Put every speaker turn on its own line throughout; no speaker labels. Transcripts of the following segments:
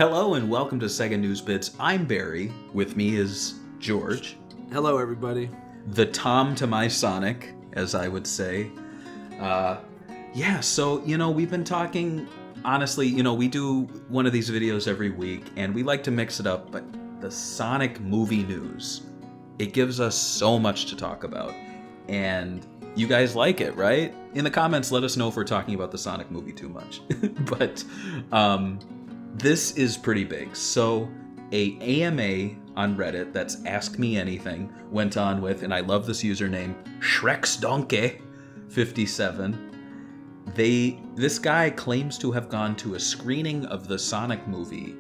Hello and welcome to Sega News Bits. I'm Barry. With me is George.
Hello, everybody.
The Tom to my Sonic, as I would say. So, we've been talking, honestly, we do one of these videos every week, and we like to mix it up, but the Sonic movie news, it gives us so much to talk about. And you guys like it, right? In the comments, let us know if we're talking about the Sonic movie too much. But, this is pretty big. So, a AMA on Reddit, that's Ask Me Anything, went on with, and I love this username, ShrexDonkey57. This guy claims to have gone to a screening of the Sonic movie,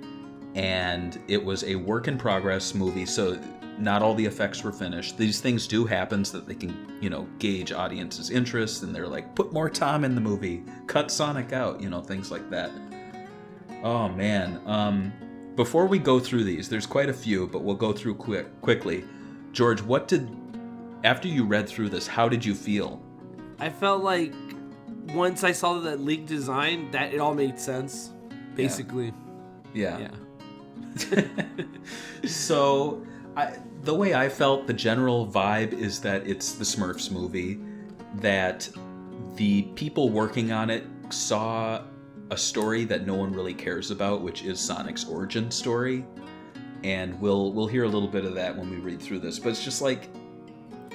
and it was a work in progress movie, so not all the effects were finished. These things do happen so that they can, gauge audiences' interest, and they're like, put more Tom in the movie, cut Sonic out, things like that. Oh man. Before we go through these, there's quite a few, but we'll go through quickly. George, after you read through this, how did you feel?
I felt like once I saw that leaked design, that it all made sense, basically.
Yeah. So, the way I felt, the general vibe is that it's the Smurfs movie, that the people working on it saw a story that no one really cares about, which is Sonic's origin story, and we'll hear a little bit of that when we read through this. But it's just like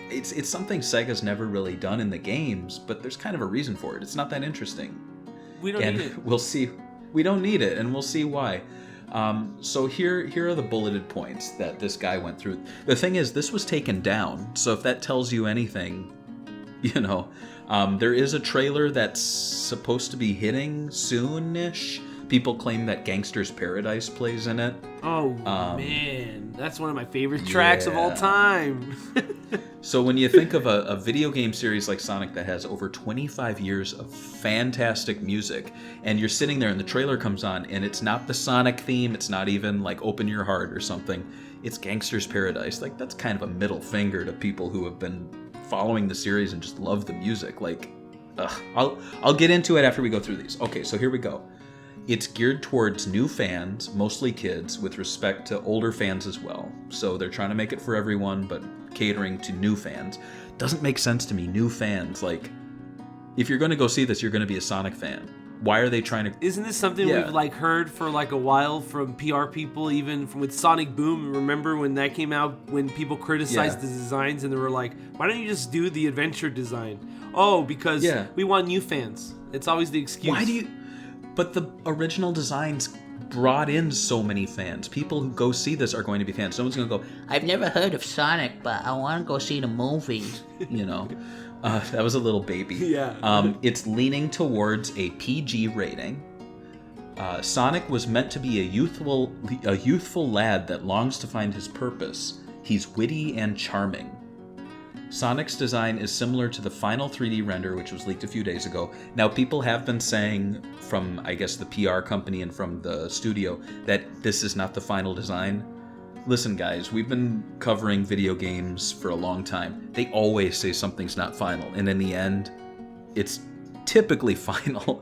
it's something Sega's never really done in the games, but there's kind of a reason for it. It's not that interesting.
We don't need it.
We'll see. We don't need it, and we'll see why. So here are the bulleted points that this guy went through. The thing is, this was taken down, so if that tells you anything, there is a trailer that's supposed to be hitting soon-ish. People claim that Gangster's Paradise plays in it.
Oh, man. That's one of my favorite tracks of all time.
So when you think of a video game series like Sonic that has over 25 years of fantastic music, and you're sitting there and the trailer comes on, and it's not the Sonic theme, it's not even like Open Your Heart or something, it's Gangster's Paradise. Like, that's kind of a middle finger to people who have been following the series and just love the music. Like, I'll get into it after we go through these. Okay, so here we go. It's geared towards new fans, mostly kids, with respect to older fans as well. So they're trying to make it for everyone, but catering to new fans. Doesn't make sense to me, new fans. Like, if you're going to go see this, you're going to be a Sonic fan. Why are they trying to...
Isn't this something we've heard for a while from PR people, even with Sonic Boom? Remember when that came out, when people criticized the designs and they were like, why don't you just do the adventure design? Oh, because we want new fans. It's always the excuse.
Why do you... But the original designs brought in so many fans. People who go see this are going to be fans. No one's going to go, I've never heard of Sonic, but I want to go see the movie. That was a little baby.
Yeah.
It's leaning towards a PG rating. Sonic was meant to be a youthful lad that longs to find his purpose. He's witty and charming. Sonic's design is similar to the final 3D render, which was leaked a few days ago. Now, people have been saying from, I guess, the PR company and from the studio that this is not the final design. Listen, guys, we've been covering video games for a long time. They always say something's not final, and in the end, it's typically final.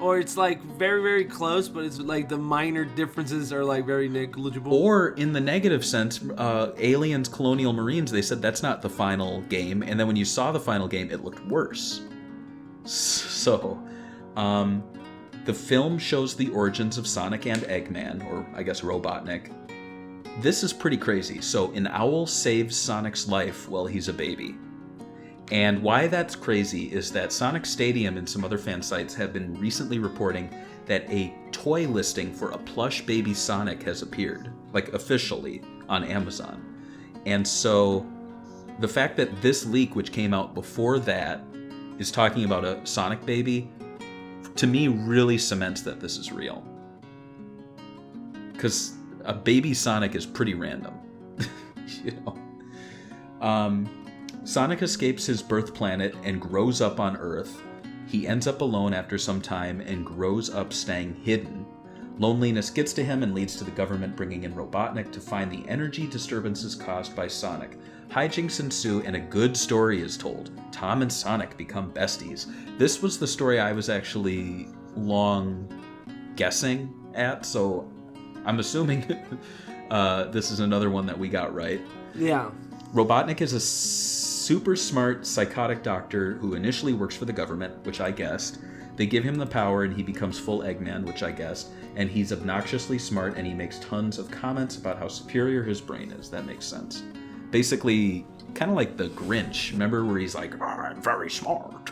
Or it's very, very close, but it's the minor differences are very negligible.
Or in the negative sense, Aliens Colonial Marines, they said that's not the final game, and then when you saw the final game, it looked worse. So, the film shows the origins of Sonic and Eggman, or I guess Robotnik. This is pretty crazy. So, an owl saves Sonic's life while he's a baby. And why that's crazy is that Sonic Stadium and some other fan sites have been recently reporting that a toy listing for a plush baby Sonic has appeared, officially, on Amazon. And so the fact that this leak, which came out before that, is talking about a Sonic baby, to me really cements that this is real. Because a baby Sonic is pretty random. Sonic escapes his birth planet and grows up on Earth. He ends up alone after some time and grows up staying hidden. Loneliness gets to him and leads to the government bringing in Robotnik to find the energy disturbances caused by Sonic. Hijinks ensue and a good story is told. Tom and Sonic become besties. This was the story I was actually long guessing at, so I'm assuming this is another one that we got right.
Yeah.
Robotnik is a super smart, psychotic doctor who initially works for the government, which I guessed. They give him the power and he becomes full Eggman, which I guessed. And he's obnoxiously smart and he makes tons of comments about how superior his brain is. That makes sense. Basically, kind of like the Grinch. Remember where he's like, I'm very smart.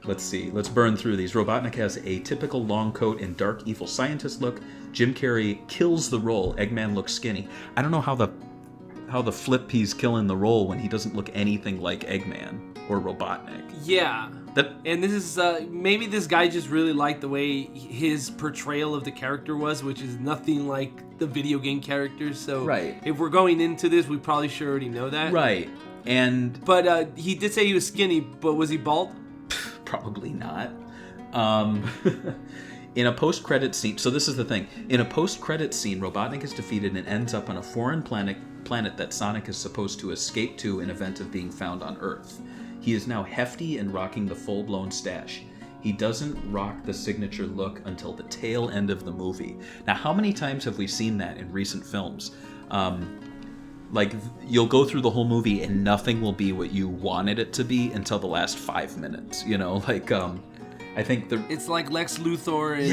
Let's see. Let's burn through these. Robotnik has a typical long coat and dark evil scientist look. Jim Carrey kills the role. Eggman looks skinny. I don't know how the flip he's killing the role when he doesn't look anything like Eggman or Robotnik.
Yeah. And this is maybe this guy just really liked the way his portrayal of the character was, which is nothing like the video game characters. So
right.
If we're going into this, we probably should already know that.
Right.
But he did say he was skinny, but was he bald?
Probably not. In a post-credit scene, so this is the thing. In a post-credit scene, Robotnik is defeated and ends up on a foreign planet that Sonic is supposed to escape to in event of being found on Earth. He is now hefty and rocking the full-blown stash. He doesn't rock the signature look until the tail end of the movie. Now, how many times have we seen that in recent films? Like, you'll go through the whole movie and nothing will be what you wanted it to be until the last 5 minutes, you know? Like, I think
it's like Lex Luthor in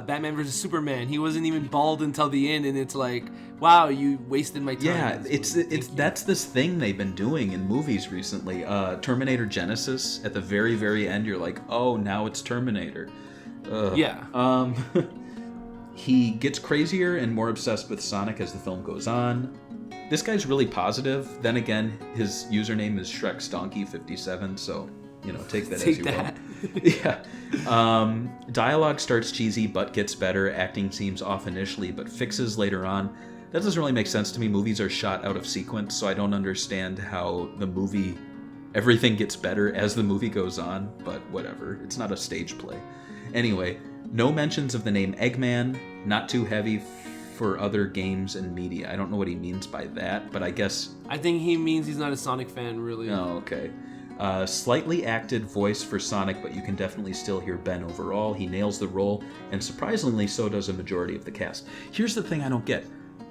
Batman vs Superman. He wasn't even bald until the end, and it's like, wow, you wasted my time.
Yeah, it's that's this thing they've been doing in movies recently. Terminator Genesis, at the very, very end, you're like, oh, now it's Terminator.
Yeah.
He gets crazier and more obsessed with Sonic as the film goes on. This guy's really positive. Then again, his username is ShrekSdonkey57, so, you know, take that as you will. Yeah. Dialogue starts cheesy, but gets better. Acting seems off initially, but fixes later on. That doesn't really make sense to me. Movies are shot out of sequence, so I don't understand how everything gets better as the movie goes on, but whatever. It's not a stage play. Anyway, no mentions of the name Eggman, not too heavy for other games and media. I don't know what he means by that, but I think
he means he's not a Sonic fan, really.
Oh, okay. Slightly acted voice for Sonic, but you can definitely still hear Ben overall. He nails the role, and surprisingly, so does a majority of the cast. Here's the thing I don't get.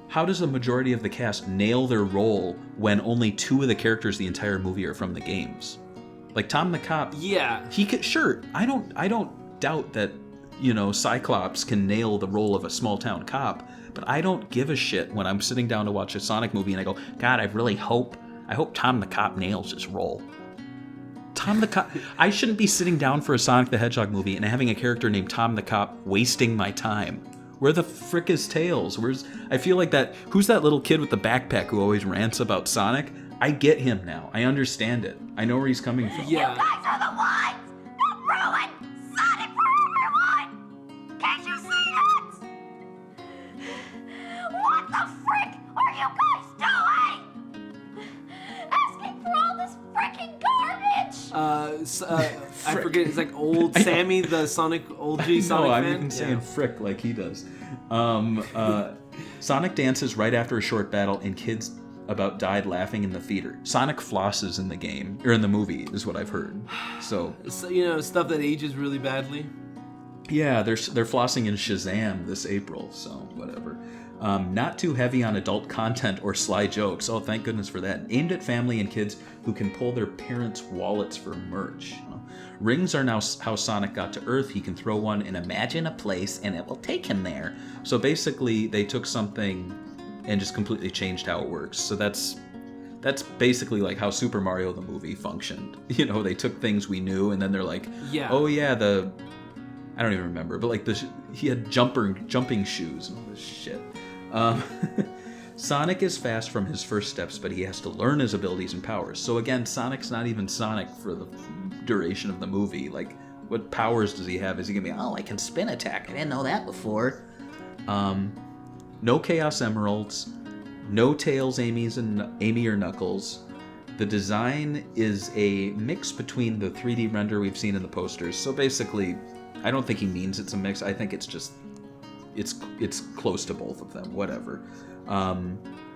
How does a majority of the cast nail their role when only 2 of the characters the entire movie are from the games? Like Tom the Cop.
Yeah.
He could, sure. I don't doubt that, you know, Cyclops can nail the role of a small town cop, but I don't give a shit when I'm sitting down to watch a Sonic movie and I go, God, I hope Tom the Cop nails his role. Tom the Cop. I shouldn't be sitting down for a Sonic the Hedgehog movie and having a character named Tom the Cop wasting my time. Where the frick is Tails? I feel like who's that little kid with the backpack who always rants about Sonic? I get him now. I understand it. I know where he's coming from.
Yeah.
You guys are the ones that ruined Sonic for everyone! Can't you see that? What the frick are you guys doing? Asking for all this frickin' garbage!
I forget, it's like old Sammy, the Sonic OG Sonic fan.
I'm even saying frick like he does. Sonic dances right after a short battle and kids about died laughing in the theater. Sonic flosses in the game, or in the movie, is what I've heard. So
you know, stuff that ages really badly.
Yeah, they're flossing in Shazam this April, so whatever. Not too heavy on adult content or sly jokes. Oh, thank goodness for that. Aimed at family and kids who can pull their parents' wallets for merch. Rings are now how Sonic got to Earth. He can throw one and imagine a place, and it will take him there. So basically, they took something and just completely changed how it works. So that's basically like how Super Mario the movie functioned. You know, they took things we knew, and then they're like, oh yeah, I don't even remember, but like he had jumping shoes and all this shit. Sonic is fast from his first steps, but he has to learn his abilities and powers. So again, Sonic's not even Sonic for the duration of the movie. Like, what powers does he have? Is he gonna be, oh, I can spin attack? I didn't know that before. No Chaos Emeralds, no Tails, Amy or Knuckles. The design is a mix between the 3D render we've seen in the posters. So basically, I don't think he means it's a mix. I think it's just it's close to both of them. Whatever.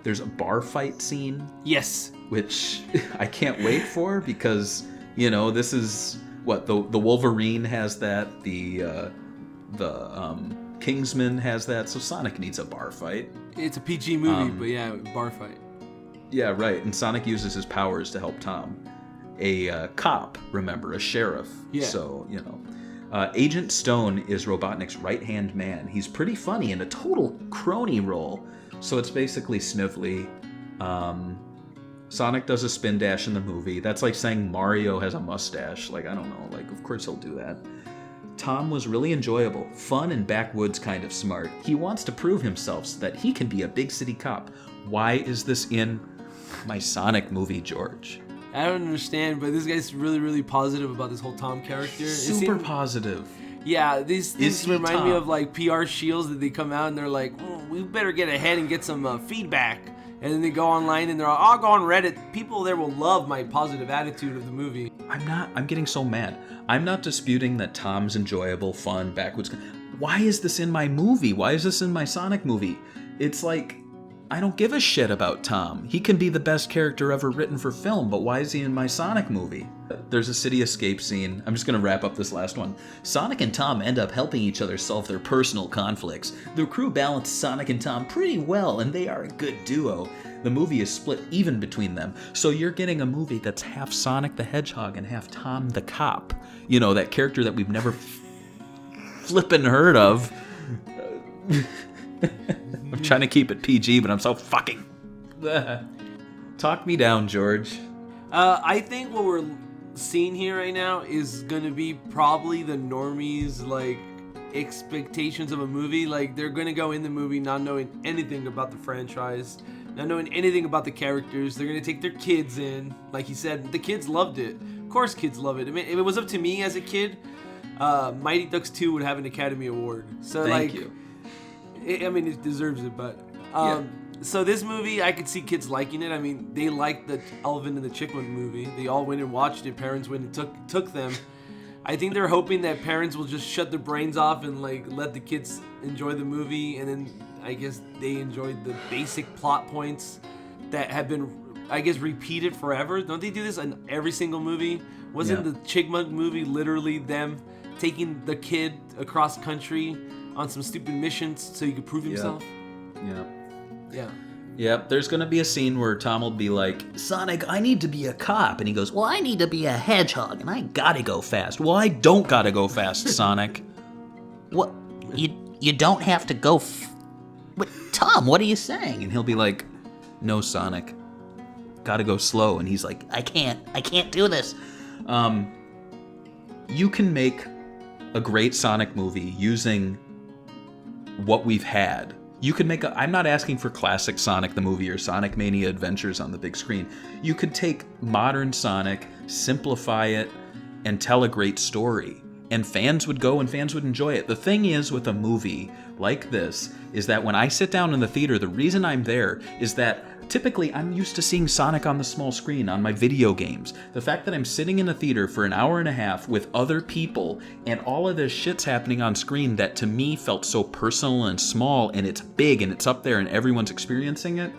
There's a bar fight scene.
Yes.
Which I can't wait for because, you know, this is what the Wolverine has that, the Kingsman has that, so Sonic needs a bar fight.
It's a PG movie, but yeah, bar fight.
Yeah, right. And Sonic uses his powers to help Tom. A cop, remember, a sheriff.
Yeah.
So, Agent Stone is Robotnik's right-hand man. He's pretty funny in a total crony role. So it's basically Snively. Sonic does a spin dash in the movie. That's like saying Mario has a mustache. Like, I don't know. Like, of course he'll do that. Tom was really enjoyable, fun, and backwoods kind of smart. He wants to prove himself so that he can be a big city cop. Why is this in my Sonic movie, George?
I don't understand, but this guy's really, really positive about this whole Tom character.
Super positive.
Yeah, these things remind me of like PR shields that they come out and they're like, we better get ahead and get some feedback. And then they go online and they're like, I'll go on Reddit. People there will love my positive attitude of the movie.
I'm getting so mad. I'm not disputing that Tom's enjoyable, fun, backwoods. Why is this in my movie? Why is this in my Sonic movie? It's like, I don't give a shit about Tom. He can be the best character ever written for film, but why is he in my Sonic movie? There's a city escape scene. I'm just going to wrap up this last one. Sonic and Tom end up helping each other solve their personal conflicts. The crew balance Sonic and Tom pretty well, and they are a good duo. The movie is split even between them, so you're getting a movie that's half Sonic the Hedgehog and half Tom the Cop. You know, that character that we've never flippin' heard of. I'm trying to keep it PG, but I'm so fucking... Talk me down, George.
I think what we're seeing here right now is going to be probably the normies, like, expectations of a movie. Like, they're going to go in the movie not knowing anything about the franchise, not knowing anything about the characters. They're going to take their kids in. Like he said, the kids loved it. Of course kids love it. I mean, if it was up to me as a kid, Mighty Ducks 2 would have an Academy Award. So,
Thank you.
I mean, it deserves it, but... So this movie, I could see kids liking it. I mean, they liked the Alvin and the Chipmunk movie. They all went and watched it. Parents went and took them. I think they're hoping that parents will just shut their brains off and like let the kids enjoy the movie, and then I guess they enjoyed the basic plot points that have been, I guess, repeated forever. Don't they do this in every single movie? Wasn't the Chipmunk movie literally them taking the kid across country on some stupid missions so he could prove himself? Yeah.
Yep, there's going to be a scene where Tom will be like, Sonic, I need to be a cop. And he goes, well, I need to be a hedgehog, and I gotta go fast. Well, I don't gotta go fast, Sonic. What? You don't have to go But Tom, what are you saying? And he'll be like, no, Sonic. Gotta go slow. And he's like, I can't do this. You can make a great Sonic movie using what we've had. You could make I'm not asking for classic Sonic the movie or Sonic Mania Adventures on the big screen. You could take modern Sonic, simplify it, and tell a great story. And fans would go and fans would enjoy it. The thing is with a movie like this is that when I sit down in the theater, the reason I'm there is that typically I'm used to seeing Sonic on the small screen on my video games. The fact that I'm sitting in a theater for an hour and a half with other people and all of this shit's happening on screen that to me felt so personal and small, and it's big and it's up there and everyone's experiencing it,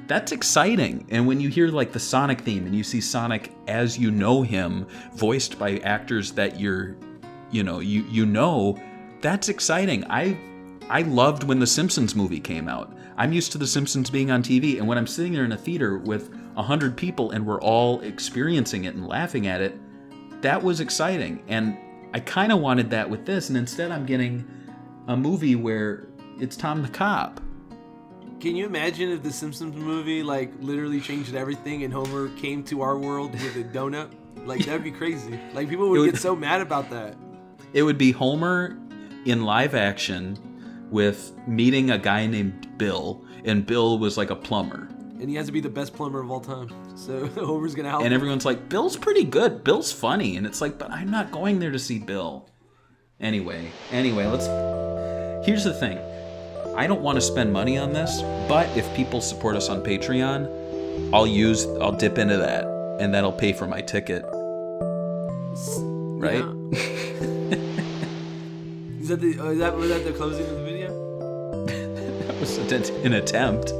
that's exciting. And when you hear like the Sonic theme and you see Sonic as you know him, voiced by actors that you know, that's exciting. I loved when the Simpsons movie came out. I'm used to the Simpsons being on TV, and when I'm sitting there in a theater with 100 people and we're all experiencing it and laughing at it, that was exciting. And I kind of wanted that with this, and instead I'm getting a movie where it's Tom the Cop.
Can you imagine if the Simpsons movie like literally changed everything and Homer came to our world with a donut? Like, that'd be crazy. Like, people would get so mad about that.
It would be Homer in live action with meeting a guy named Bill, and Bill was like a plumber.
And he has to be the best plumber of all time. So Homer's gonna help him.
And everyone's like, Bill's pretty good. Bill's funny. And it's like, but I'm not going there to see Bill. Anyway, here's the thing. I don't want to spend money on this, but if people support us on Patreon, I'll dip into that, and that'll pay for my ticket. Right?
Yeah. Was that the closing of the video?
That was an attempt.